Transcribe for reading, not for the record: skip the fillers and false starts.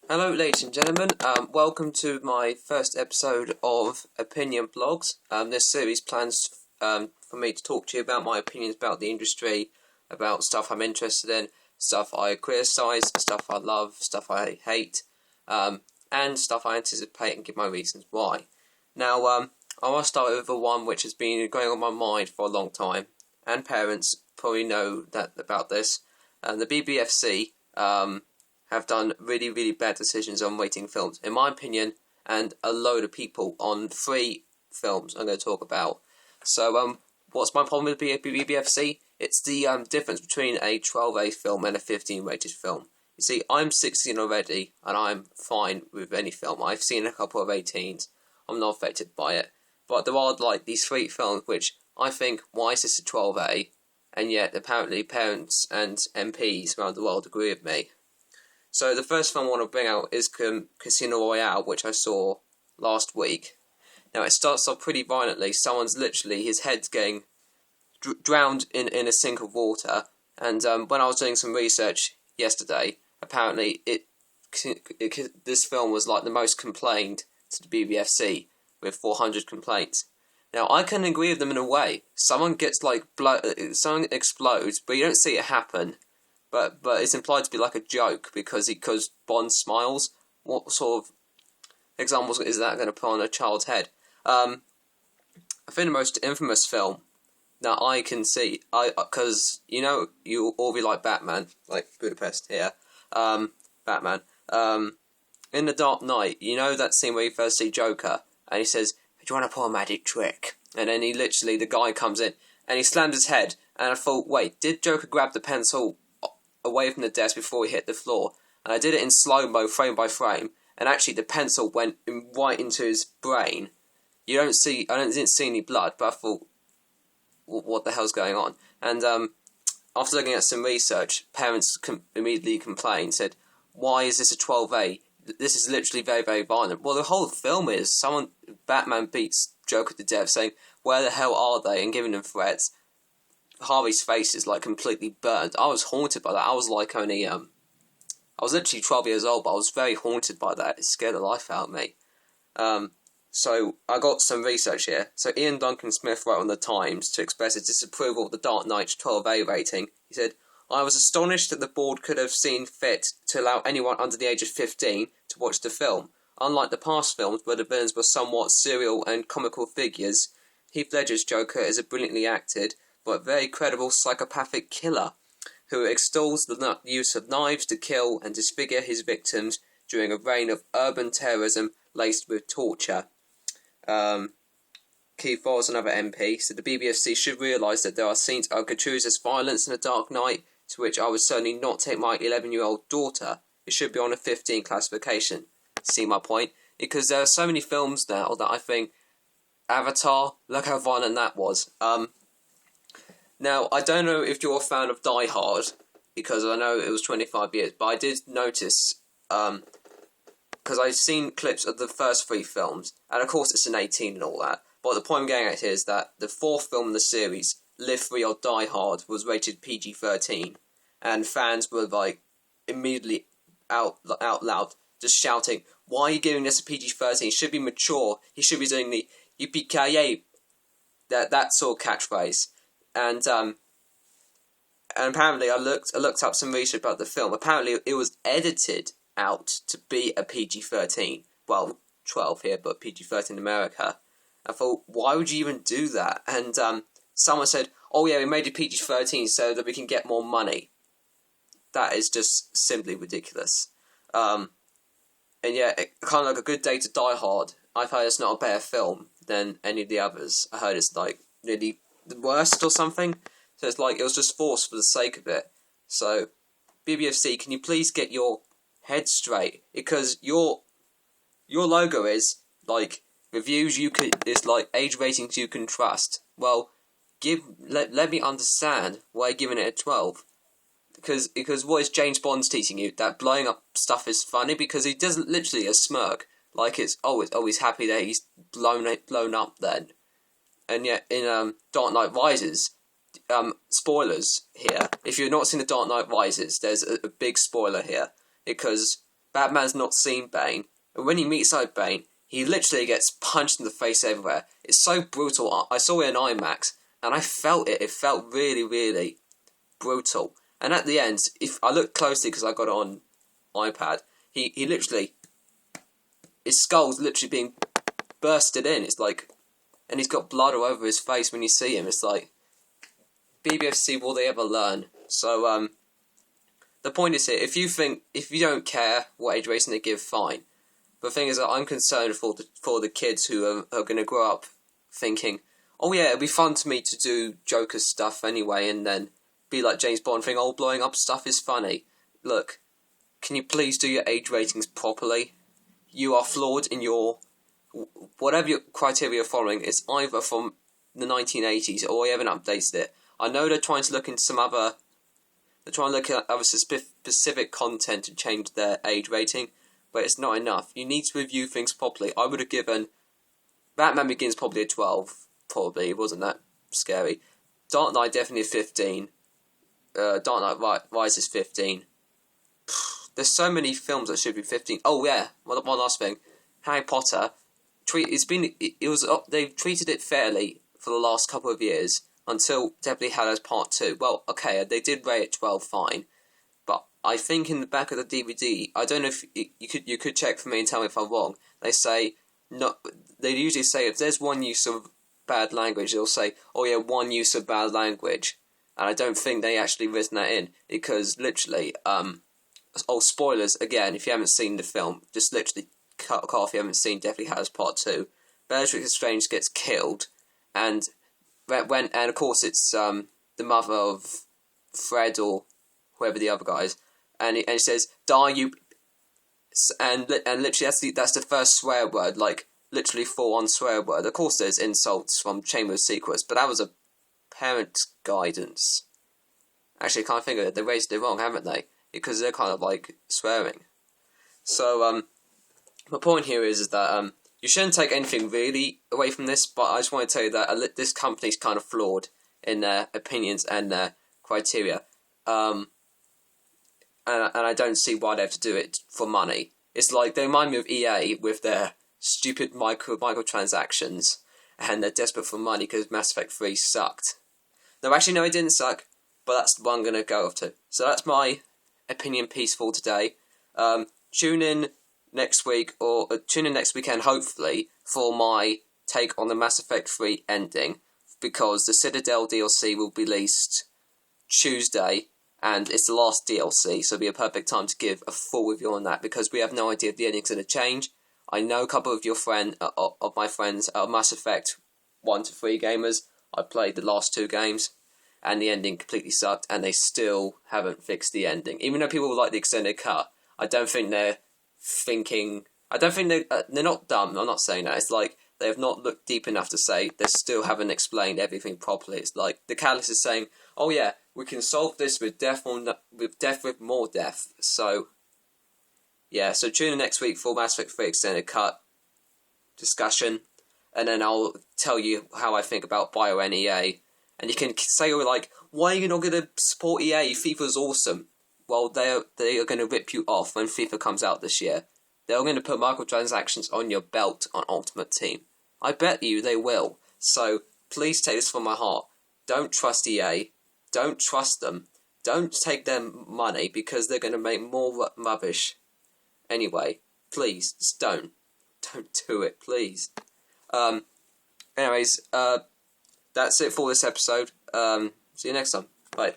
Hello ladies and gentlemen, welcome to my first episode of Opinion Blogs. This series plans for me to talk to you about my opinions about the industry, about stuff I'm interested in, stuff I criticise, stuff I love, stuff I hate, and stuff I anticipate and give my reasons why. Now, I want to start with the one which has been going on my mind for a long time, and parents probably know that about this. The BBFC have done really, really bad decisions on rating films, in my opinion, and a load of people on 3 films I'm going to talk about. So, what's my problem with BBFC? It's the difference between a 12A film and a 15 rated film. You see, I'm 16 already, and I'm fine with any film. I've seen a couple of 18s. I'm not affected by it. But there are, like, these 3 films which I think, why is this a 12A? And yet, apparently, parents and MPs around the world agree with me. So the first film I want to bring out is Casino Royale, which I saw last week. Now it starts off pretty violently. Someone's literally, his head's getting drowned in a sink of water. And when I was doing some research yesterday, apparently this film was like the most complained to the BBFC, with 400 complaints. Now I can agree with them in a way. Someone gets someone explodes, but you don't see it happen. But it's implied to be like a joke because Bond smiles. What sort of examples is that going to put on a child's head? I think the most infamous film that I can see, because you all be like Batman, like Budapest here, Batman. In The Dark Knight, you know that scene where you first see Joker, and he says, "Do you want to pull a magic trick?" And then the guy comes in and he slams his head, and I thought, wait, did Joker grab the pencil away from the desk before he hit the floor? And I did it in slow-mo, frame by frame, and actually the pencil went right into his brain. I didn't see any blood, but I thought, what the hell's going on? And after looking at some research, parents immediately complained, said, why is this a 12A? This is literally very, very violent. Well, the whole film is Batman beats Joker to death, saying, where the hell are they? And giving them threats. Harvey's face is like completely burnt. I was haunted by that. I was like only I was literally 12 years old, but I was very haunted by that. It scared the life out of me. So I got some research here. So Ian Duncan Smith wrote on the Times to express his disapproval of the Dark Knight's 12A rating. He said, "I was astonished that the board could have seen fit to allow anyone under the age of 15 to watch the film. Unlike the past films where the villains were somewhat serial and comical figures, Heath Ledger's Joker is a brilliantly acted but very credible psychopathic killer who extols the use of knives to kill and disfigure his victims during a reign of urban terrorism laced with torture." Keith Forrest, another MP, said the BBFC should realise that there are scenes of gratuitous violence in The Dark Knight to which I would certainly not take my 11-year-old daughter. It should be on a 15 classification. See my point? Because there are so many films now that I think, Avatar, look how violent that was. Now, I don't know if you're a fan of Die Hard, because I know it was 25 years, but I did notice, because I've seen clips of the first 3 films, and of course it's an 18 and all that, but the point I'm getting at here is that the 4th film in the series, Live Free or Die Hard, was rated PG-13, and fans were like, immediately out loud, just shouting, why are you giving this a PG-13? He should be mature, he should be doing the yippee-ki-yay, that sort of catchphrase. And apparently I looked up some research about the film. Apparently it was edited out to be a PG-13. Well, 12 here, but PG-13 in America. I thought, why would you even do that? And someone said, oh yeah, we made it PG-13 so that we can get more money. That is just simply ridiculous. And yeah, kind of like A Good Day to Die Hard. I've heard it's not a better film than any of the others. I heard it's like really the worst or something. So it's like it was just forced for the sake of it. So BBFC, can you please get your head straight? Because your logo is like reviews it's like age ratings you can trust. Well, let me understand why you're giving it a 12. Because what is James Bond teaching you? That blowing up stuff is funny? Because he does literally a smirk. Like it's always happy that he's blown up then. And yet in Dark Knight Rises, spoilers here. If you've not seen The Dark Knight Rises, there's a big spoiler here. Because Batman's not seen Bane, and when he meets up Bane, he literally gets punched in the face everywhere. It's so brutal. I saw it in IMAX, and I felt it. It felt really, really brutal. And at the end, if I looked closely because I got it on iPad, he literally, his skull's literally being bursted in. It's like, and he's got blood all over his face when you see him. It's like, BBFC, will they ever learn? So, the point is here, if you don't care what age rating they give, fine. But the thing is that I'm concerned for the kids who are going to grow up thinking, oh yeah, it'd be fun to me to do Joker stuff anyway, and then be like James Bond, think, oh, blowing up stuff is funny. Look, can you please do your age ratings properly? You are flawed in your, whatever your criteria you're following, it's either from the 1980s or you haven't updated it. I know they're trying to look into they're trying to look at other specific content to change their age rating, but it's not enough. You need to review things properly. I would have given Batman Begins probably a 12, probably. It wasn't that scary. Dark Knight definitely a 15. Dark Knight Rises 15. There's so many films that should be 15. Oh yeah, one last thing. Harry Potter. They've treated it fairly for the last couple of years until Deathly Hallows Part 2. Well, okay, they did rate it 12, fine. But I think in the back of the DVD, I don't know if you could check for me and tell me if I'm wrong. They say no. They usually say if there's one use of bad language, they'll say, oh yeah, one use of bad language. And I don't think they actually written that in because literally, spoilers again. If you haven't seen the film, just literally cut off. If you haven't seen Deathly Hallows Part 2, Bellatrix Lestrange gets killed, and of course it's the mother of Fred or whoever the other guy is, and he says, "Die you," and literally that's the first swear word, like literally full-on swear word. Of course, there's insults from Chamber of Secrets, but that was a parent's guidance. Actually, I can't think of it. They raised it wrong, haven't they? Because they're kind of like swearing. So, my point here is that you shouldn't take anything really away from this, but I just want to tell you that this company's kind of flawed in their opinions and their criteria. And I don't see why they have to do it for money. It's like, they remind me of EA with their stupid microtransactions, and they're desperate for money because Mass Effect 3 sucked. No, actually, no, it didn't suck, but that's what I'm going to go off to. So that's my opinion piece for today. Tune in next week, or tune in next weekend, hopefully, for my take on the Mass Effect 3 ending, because the Citadel DLC will be released Tuesday, and it's the last DLC, so it'll be a perfect time to give a full review on that, because we have no idea if the ending's going to change. I know a couple of my friends are Mass Effect 1 to 3 gamers. I played the last 2 games, and the ending completely sucked, and they still haven't fixed the ending. Even though people like the extended cut, I don't think they're thinking. I don't think they're not dumb. I'm not saying that. It's like they have not looked deep enough to say they still haven't explained everything properly. It's like the Catalyst is saying, "Oh yeah, we can solve this with death with more death." So yeah, so tune in next week for Mass Effect 3 extended cut discussion, and then I'll tell you how I think about BioNEA. And you can say, like, why are you not going to support EA? FIFA's awesome. Well, they are going to rip you off when FIFA comes out this year. They're going to put microtransactions on your belt on Ultimate Team. I bet you they will. So, please take this from my heart. Don't trust EA. Don't trust them. Don't take their money, because they're going to make more rubbish. Anyway, please, just don't. Don't do it, please. Anyways, that's it for this episode. See you next time. Bye.